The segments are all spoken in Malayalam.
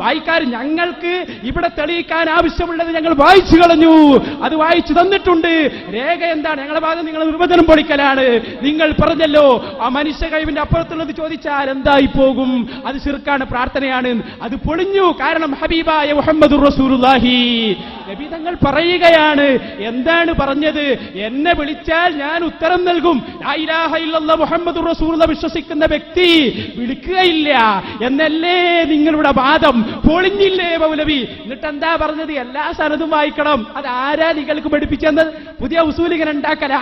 വായിക്കാർ ഞങ്ങൾക്ക് ഇവിടെ തെളിയിക്കാൻ ആവശ്യമുള്ളത് ഞങ്ങൾ വായിച്ചു കളഞ്ഞു, അത് വായിച്ചു തന്നിട്ടുണ്ട്. രേഖ എന്താണ്? ഞങ്ങളുടെ ഭാഗം നിങ്ങൾ നിർവചനം പൊളിക്കലാണ്. നിങ്ങൾ പറഞ്ഞല്ലോ ആ മനുഷ്യ കഴിവിന്റെ അപ്പുറത്തുള്ളത് ചോദിച്ചാൽ എന്തായി പോകും, അത് ശിർക്കാണ്, പ്രാർത്ഥനയാണ്. അത് പൊളിഞ്ഞു. കാരണം ഹബീബായ മുഹമ്മദുർ റസൂലുള്ളാഹി നബി തങ്ങൾ പറയുകയാണ്. എന്താണ് പറഞ്ഞത്? എന്നെ വിളിച്ചാൽ ഞാൻ ഉത്തരം നൽകും. ലാ ഇലാഹ ഇല്ലല്ലാഹ് മുഹമ്മദുർ റസൂലുള്ളാഹ് വിശ്വസിക്കുന്ന വ്യക്തി വിളിക്കുകയില്ല എന്നല്ലേ നിങ്ങളുടെ വാദം? പൊളിഞ്ഞില്ലേ മൗലവി? എന്നിട്ട് എന്താ പറഞ്ഞത്? എല്ലാ സനദും വായിക്കണം. അത് ആരാ നിങ്ങൾക്ക് പഠിപ്പിച്ചെന്ന്? പുതിയ ഉസൂലികൻ ഉണ്ടാക്കല.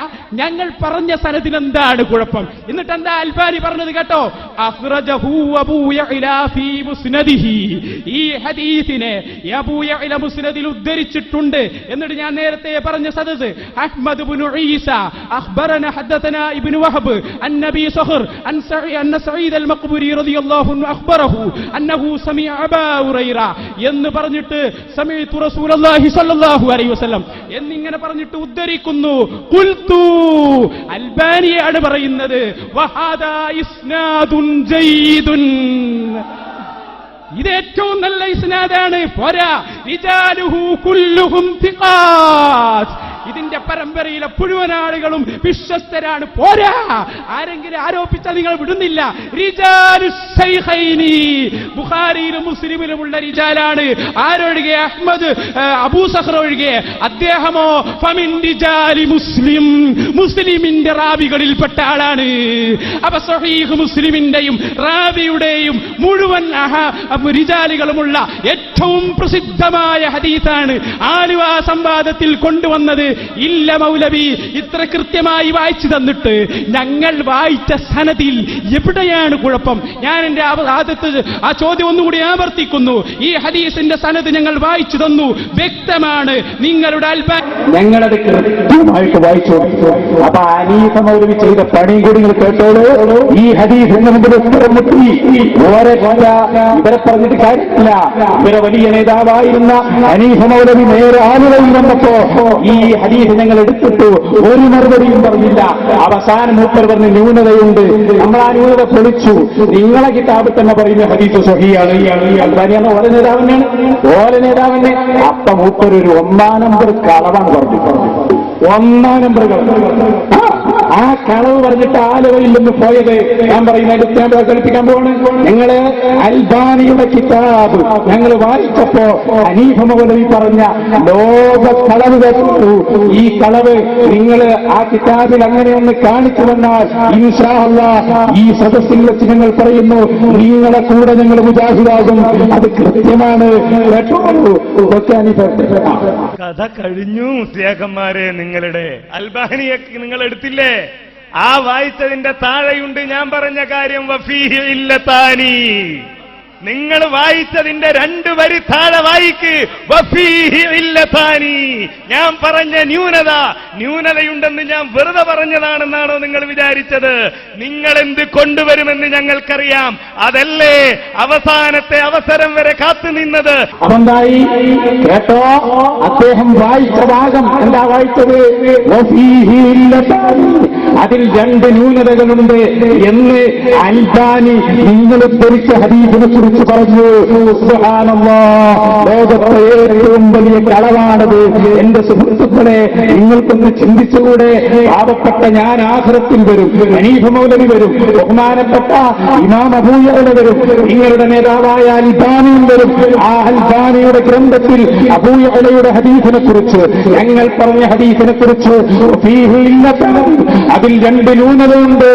ഞങ്ങൾ പറഞ്ഞ സനദിന് എന്താണ് കുഴപ്പം? എന്നിട്ട് എന്താ അൽബാനി പറഞ്ഞത് കേട്ടോ? അഖ്റജഹു അബൂ യഅ്ല ഫീ മുസ്നദിഹി. ഈ ഹദീസിനെ അബൂ യഅ്ല മുസ്നദിൽ ഉദ്ധരിച്ചിട്ടുണ്ട്. എന്നിട്ട് ഞാൻ നേരത്തെ പറഞ്ഞ സദസ് അഹ്മദ് ഇബ്നു ഈസ അഖ്ബറന ഹദ്ദതന ഇബ്നു വഹബ് അൻ നബി സഖർ അൻ സഈദ് അൽ മഖ്ബൂരി റളിയല്ലാഹു അൻഹു അഖ്ബറഹു അന്നഹു സമിഅ അബൂ ഹുറൈറ എന്ന് പറഞ്ഞിട്ട് സമീഅതു റസൂലുള്ളാഹി സ്വല്ലല്ലാഹു അലൈഹി വസല്ലം എന്നിങ്ങനെ പറഞ്ഞിട്ട് ഉദ്ധരിക്കുന്നു. ഖുൽതു അൽബാനിയാണ് പറയുന്നത്. വഹാദാ ഇസ്നാദുൻ ജയ്യിദുൻ. ഇത് ഏറ്റവും നല്ല ഇസ്നാദാണ്. പോരാ, റിജാലുഹു കുല്ലുഹും തിഖാത്ത്. ഇതിന്റെ പരമ്പരയിലെ മുഴുവൻ ആളുകളും വിശ്വസ്തരാണ്. പോരാ, ആരെങ്കിലും ആരോപിച്ചാൽ നിങ്ങൾ വിടുന്നില്ല. റിജാലു ശൈഖൈനി, ബുഖാരിയിലും മുസ്ലിമിലുമുള്ള റിജാലാണ്. ആരൊഴികെ? അഹ്മദ് അബൂ സഖർ ഒഴികെ. അദ്ദേഹമോ ഫമിൻ റിജാലി മുസ്ലിം, മുസ്ലിമിന്റെ റാവികളിൽപ്പെട്ട ആളാണ്. അപ്പൊ സ്വഹീഹ് മുസ്ലിമിന്റെയും റാവിയുടെയും മുഴുവൻ റിജാലുകളുമുള്ള ഏറ്റവും പ്രസിദ്ധമായ ഹദീസാണ് ആലുവ സംവാദത്തിൽ കൊണ്ടുവന്നത്. ഇല്ല മൗലവി, ഇത്ര കൃത്യമായി വായിച്ചു തന്നിട്ട് ഞങ്ങൾ വായിച്ച സനദിൽ എവിടെയാണ് കുഴപ്പം? ഞാൻ എന്റെ ആദ്യത്തെ ആ ചോദ്യം ഒന്നുകൂടി ആവർത്തിക്കുന്നു. ഈ ഹദീസിന്റെ സനദ് ഞങ്ങൾ വായിച്ചു തന്നു, വ്യക്തമാണ്. നിങ്ങളുടെ ഞങ്ങളത് കൃത്യമായിട്ട് വായിച്ചു. അപ്പൊ ഹനീഫ മൗലവി ചെയ്ത പണി കൂടി നിങ്ങൾ കേട്ടോളൂ. ഈ ഹദീസിന്റെ മുമ്പിൽ ഉത്തരം മുട്ടി ഓരെ ഇവരെ പറഞ്ഞിട്ട് കാര്യമില്ല. ഇവരെ വലിയ നേതാവായിരുന്ന ഹനീഫ മൗലവി നേരെ ആലുവയിൽ വന്നപ്പോ ഈ ഹദീസ് ഞങ്ങൾ എടുത്തിട്ടു, ഒരു മറുപടിയും പറഞ്ഞില്ല. അവസാനം മൂപ്പർ പറഞ്ഞ് ന്യൂനതയുണ്ട്, നമ്മൾ ആ ന്യൂനത പൊളിച്ചു. നിങ്ങളെ കിതാബിൽ തന്നെ പറയുന്ന ഹദീസ് സ്വഹീഹാണ്. അൽബാനിയാണ് ഓല നേതാവിനാണ്, ഓല നേതാവിനെ. അപ്പൊ മൂപ്പർ ഒരു 1-ാം നമ്പർ കളവാണ് പറഞ്ഞു. 1-ാം നമ്പർ ആ കളവ് പറഞ്ഞിട്ട് ആലുവയിൽ നിന്ന് പോയത് ഞാൻ പറയുന്നത് ഞാൻ കളിപ്പിക്കാൻ പോവാണ്. ഞങ്ങള് അൽബാനിയുടെ കിതാബ് ഞങ്ങൾ വായിച്ചപ്പോ ഹനീഫ മൗലവി പറഞ്ഞ ലോക കളവ് കേട്ടു. ഈ കളവ് നിങ്ങൾ ആ കിതാബിൽ അങ്ങനെ ഒന്ന് കാണിച്ചു വന്നാൽ ഇൻഷാ അല്ലാഹ് ഈ സദസ്സിൽ വെച്ച് ഞങ്ങൾ പറയുന്നു, നിങ്ങളെ കൂടെ ഞങ്ങൾ മുജാഹിദാകും. അത് കൃത്യമാണ്. കഥ കഴിഞ്ഞു. മുസ്ലിയാക്കന്മാരെ, നിങ്ങളുടെ അൽബാനിയൊക്കെ നിങ്ങൾ എടുത്തില്ലേ? ആ വായിച്ചതിന്റെ താഴെയുണ്ട് ഞാൻ പറഞ്ഞ കാര്യം. വഫീഹി ഇല്ലതാനി. നിങ്ങൾ വായിച്ചതിന്റെ 2 വരി താഴെ വായിക്ക്. വഫീഹി ഇല്ലതാനി. ഞാൻ പറഞ്ഞ ന്യൂനതയുണ്ടെന്ന് ഞാൻ വെറുതെ പറഞ്ഞതാണെന്നാണോ നിങ്ങൾ വിചാരിച്ചത്? നിങ്ങൾ എന്ത് കൊണ്ടുവരുമെന്ന് ഞങ്ങൾക്കറിയാം. അതല്ലേ അവസാനത്തെ അവസരം വരെ കാത്തുനിന്നത്. അതെന്തായി കേട്ടോ? അദ്ദേഹം വായിച്ച ഭാഗം എന്താ വായിച്ചത്? വഫീഹി ഇല്ലതാനി. അതിൽ 2 ന്യൂനതകളുണ്ട് എന്ന് അൽബാനി നിങ്ങൾ ധരിച്ച ഹദീസിനെ കുറിച്ച് പറഞ്ഞു. സുബ്ഹാനല്ലാഹ്, ലോകത്തെ ഏറ്റവും വലിയ കളവാണത്. എന്റെ സുഹൃത്തുക്കളെ, നിങ്ങൾക്കൊന്ന് ചിന്തിച്ചുകൂടെ? പാവപ്പെട്ട ഞാൻ ആഖിറത്തിൽ വരും, ഹനീഫ മൗലവി വരും, ബഹുമാനപ്പെട്ട ഇമാം അബൂ യഅ്ല വരും, നിങ്ങളുടെ നേതാവായ അൽബാനിയും വരും. ആ അൽബാനിയുടെ ഗ്രന്ഥത്തിൽ അബൂ യഅ്ലയുടെ ഹദീസിനെ കുറിച്ച്, ഞങ്ങൾ പറഞ്ഞ ഹദീസിനെ കുറിച്ച് അതിൽ 2 ന്യൂനതയുണ്ട്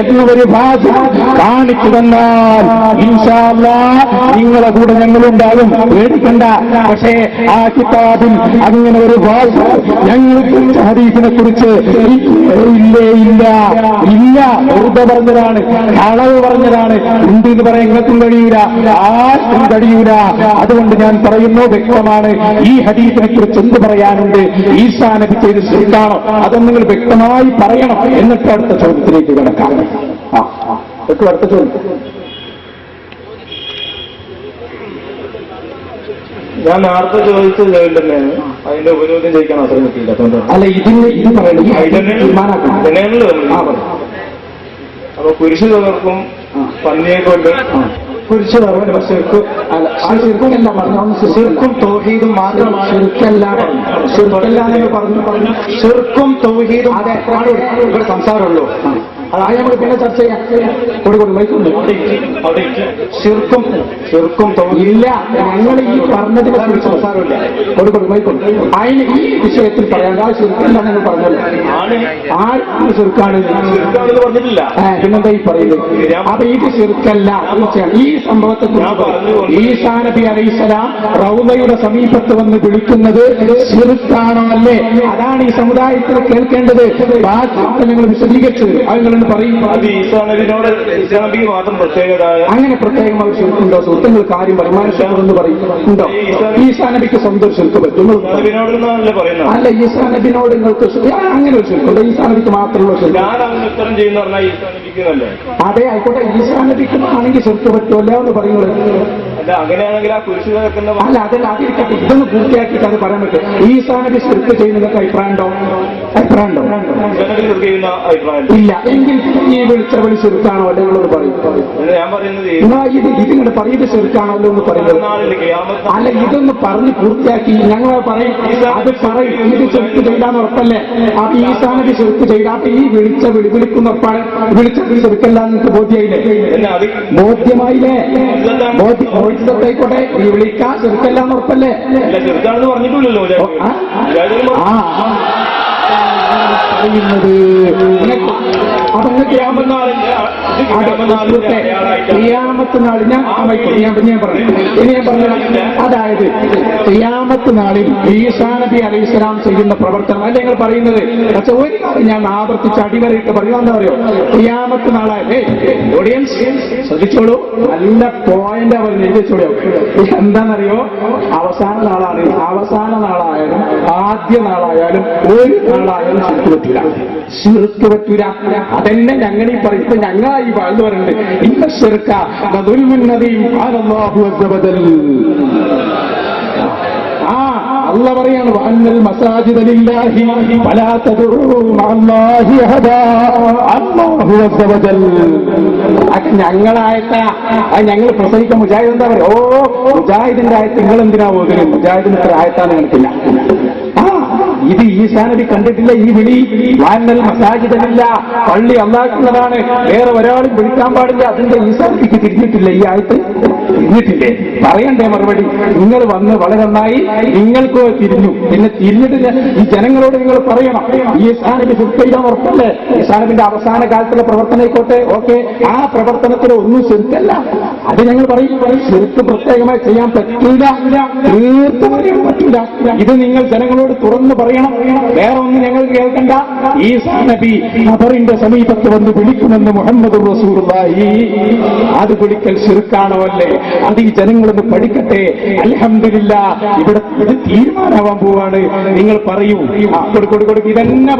എന്ന് ഒരു ഭാഷ കാണിച്ചു തന്നാൽ ഇൻഷാ അല്ലാഹ് നിങ്ങളെ കൂടെ ഞങ്ങളുണ്ടാകും, പേടിക്കണ്ട. പക്ഷേ ആ കിതാബിൽ അങ്ങനെ ഒരു ഭാഷ ഞങ്ങൾ ഹദീസിനെ കുറിച്ച് ഇല്ല. വെറുതെ പറഞ്ഞതാണ്, കളവ് പറഞ്ഞതാണ്. എന്തെന്ന് പറയാൻ നിങ്ങൾക്കും കഴിയൂല, ആർക്കും കഴിയൂല. അതുകൊണ്ട് ഞാൻ പറയുന്നു, വ്യക്തമാണ്. ഈ ഹദീസിനെ കുറിച്ച് എന്ത് പറയാനുണ്ട്? ഈസാ നബി ചെയ്ത് ശരിയാണോ? അതൊന്നും നിങ്ങൾ വ്യക്തമായി പറയണം. എന്നിട്ട് അടുത്ത ചോദ്യത്തിലേക്ക് കിടക്കാം. അടുത്ത ചോദ്യം ഞാൻ നേരത്തെ ചോദിച്ചത് തന്നെയാണ്. അതിന്റെ ഉപരോധം ചോദിക്കാൻ അവസരം കിട്ടിയില്ല. അല്ല, ഇത് തന്നെയാണല്ലോ. അപ്പൊ കുരിശ് തകർക്കും, പന്നിയെ കൊണ്ട് കുറിച്ച് പറഞ്ഞു ശിർക്കും തൗഹീദും മാത്രമാണ്. ശിർക്കല്ല എന്ന് പറഞ്ഞു. ശിർക്കും തൗഹീദും അതെ ഇവിടെ സംസാരമുള്ളൂ. അതായത് നമുക്ക് പിന്നെ ചർച്ച ചെയ്യാം. ശിർക്കും ഇല്ല, ഞങ്ങൾ ഈ പറഞ്ഞതിനെ കുറിച്ച് സംസാരമില്ല. അതിന് ഈ വിഷയത്തിൽ പറയാൻ ആ ശിർക്കല്ല നിങ്ങൾ പറഞ്ഞല്ലോ. ആ ശിർക്കാണ് പറഞ്ഞിട്ടില്ല. പിന്നെന്താ ഈ പറയുന്നത്? അപ്പൊ ഇത് ശിർക്കല്ല. ഈ സംഭവത്തെ കുറിച്ച് ഈസാ നബി അലൈഹിസ്സലാം റൗളയുടെ സമീപത്ത് വന്ന് വിളിക്കുന്നത് ശിർക്കാണോ അല്ലേ? അതാണ് ഈ സമുദായത്തിൽ കേൾക്കേണ്ടത്. ബാക്കി ഞങ്ങൾ വിശദീകരിച്ചത് അത് പറയും. അങ്ങനെ പ്രത്യേകം അവർ ശിർക്കുണ്ടോ? സുഹൃത്തുക്കൾ കാര്യം പരിമാനിക്കണമെന്ന് പറയും. ഉണ്ടോ? ഈസാ നബിക്ക് സ്വന്തം ശിർക്ക് പറ്റും? അല്ല, ഈസാ നബിനോട് നിങ്ങൾക്ക് അങ്ങനെ ഒരു ശിർക്കുണ്ടോ? ഈസാ നബിക്ക് മാത്രമുള്ള ശിർക്ക്? അതെ, ആയിക്കോട്ടെ. ഈസാ നബിക്ക് ആണെങ്കിൽ ശിർക്ക് പറ്റുമല്ലോ എന്ന് പറയുന്നത്. അങ്ങനെയാണെങ്കിൽ ആ കുരിശ് അല്ല, അതല്ല, അതിരിക്കട്ടെ. ഇതൊന്ന് പൂർത്തിയാക്കിയിട്ട് അത് പറയാൻ പറ്റും. ഈസാ നബി ശിർക്ക് ചെയ്യുന്നതൊക്കെ അഭിപ്രായമുണ്ടോ? ഇല്ല. എങ്കിൽ ഈ വിളിച്ച ശിർക്കാണോ അല്ലോ എന്നുള്ളത് പറയും. ഞാൻ പറയുന്നത് ഇതിങ്ങോട്ട് പറയുന്നത് ശിർക്കാണല്ലോ എന്ന് പറയുന്നത്. അല്ല, ഇതൊന്ന് പറഞ്ഞ് പൂർത്തിയാക്കി ഞങ്ങൾ പറയും. അത് പറയും. ഇത് ശിർക്ക് ചെയ്താന്ന് ഉറപ്പല്ലേ? അപ്പൊ ഈസാ നബി ശിർക്ക് ചെയ്ത അപ്പൊ ഈ വിളിക്കുന്ന ഉറപ്പാണ്. വിളിച്ചത് ശിർക്കല്ല നിങ്ങൾക്ക് ബോധ്യമായില്ലേ? ബോധ്യമായില്ലേ? ആയിക്കോട്ടെ. ഈ വിളിക്കാൻ ശിർക്കല്ല എന്ന് ഉറപ്പല്ലേ? പറഞ്ഞിട്ടില്ലല്ലോ പറയുന്നത്. അപ്പൊ ഖിയാമത്ത് നാളിൽ ഞാൻ പറഞ്ഞു. അതായത് ഖിയാമത്ത് നാളിൽ ഈസാ നബി അലൈഹിസ്സലാം ചെയ്യുന്ന പ്രവർത്തനം അല്ല ഞങ്ങൾ പറയുന്നത്. പക്ഷെ ഒരു കാര്യം ഞാൻ ആവർത്തിച്ച് അടിവരയിട്ട് പറയുക എന്താ പറയുക? ഖിയാമത്ത് നാളായാലേ ഓഡിയൻസ് ശ്രദ്ധിച്ചോളൂ. നല്ല പോയിന്റ് അവർ എഴുതിച്ചോളൂ. എന്താണെന്നറിയോ? അവസാന നാളായാലും ആദ്യ നാളായാലും ഒരു നാളായാലും ശിർക്ക് പറ്റൂല. അതെന്നെ ഞങ്ങൾ ഈ പറയും. ഇപ്പൊ ഞങ്ങളായി എന്ന് പറയുന്നത് ഇന്ന ശിർക്ക അല്ല പറയാണ് വഅന്നൽ മസാജിദ ലില്ലാഹി ഫലാ തദ്ഉ മഅല്ലാഹി അഹദാ അല്ലാഹു അസ്സ വജൽ. ഞങ്ങളായത്ത ഞങ്ങൾ പ്രസംഗിക്കാൻ മുജാഹിദ് എന്താ പറയുക? മുജാഹിദിന്റെ ആയത്ത് നിങ്ങൾ എന്തിനാ പോകുന്നത്? മുജാഹിദിന് ഇത്ര ആയത്താന്ന് കണ്ടിട്ടില്ല. ഇത് ഈസാ നബി കണ്ടിട്ടില്ല. ഈ വിളി വാനൽ മസാജിദല്ല, പള്ളി അല്ലാഹുവിൻ്റെതാണ്, വേറെ ഒരാളും വിളിക്കാൻ പാടില്ല. അതിന്റെ ഈസാ നബിക്ക് തിരിഞ്ഞിട്ടില്ല. ഈ ആയത്ത് തിരിഞ്ഞിട്ടില്ലേ? പറയണ്ടേ മറുപടി? നിങ്ങൾ വന്ന് വളരെ നന്നായി, നിങ്ങൾക്ക് തിരിഞ്ഞു. പിന്നെ തിരിഞ്ഞിട്ട് ഈ ജനങ്ങളോട് നിങ്ങൾ പറയണം ഈസാ നബി ശിർക്ക് ചെയ്യാൻ ഉറപ്പല്ലേ? ഈസാ നബിന്റെ അവസാന കാലത്തുള്ള പ്രവർത്തനം ആയിക്കോട്ടെ, ഓക്കെ. ആ പ്രവർത്തനത്തിൽ ഒന്നും ശിർക്കല്ല. അത് ഞങ്ങൾ പറയും. ശിർക്ക് പ്രത്യേകമായി ചെയ്യാൻ പറ്റൂല, തീർത്ത് പറയാൻ പറ്റൂല. ഇത് നിങ്ങൾ ജനങ്ങളോട് തുറന്നു പറയണം. വേറെ ഒന്നും ഞങ്ങൾ കേൾക്കണ്ട. ഈസാ നബി ഖബറിന്റെ സമീപത്ത് വന്ന് വിളിക്കുമെന്ന് മുഹമ്മദ് റസൂലുള്ളാഹി. അത് വിളിക്കൽ ശിർക്കാണോ അല്ലേ? അത് ഈ ജനങ്ങളൊന്ന് പഠിക്കട്ടെ. അൽഹംദുലില്ലാഹ്, ഇവിടെ ഇത് തീരുമാനമാവാൻ പോവാണ്. നിങ്ങൾ പറയൂ. കൊടുക്കും ഇതന്നെ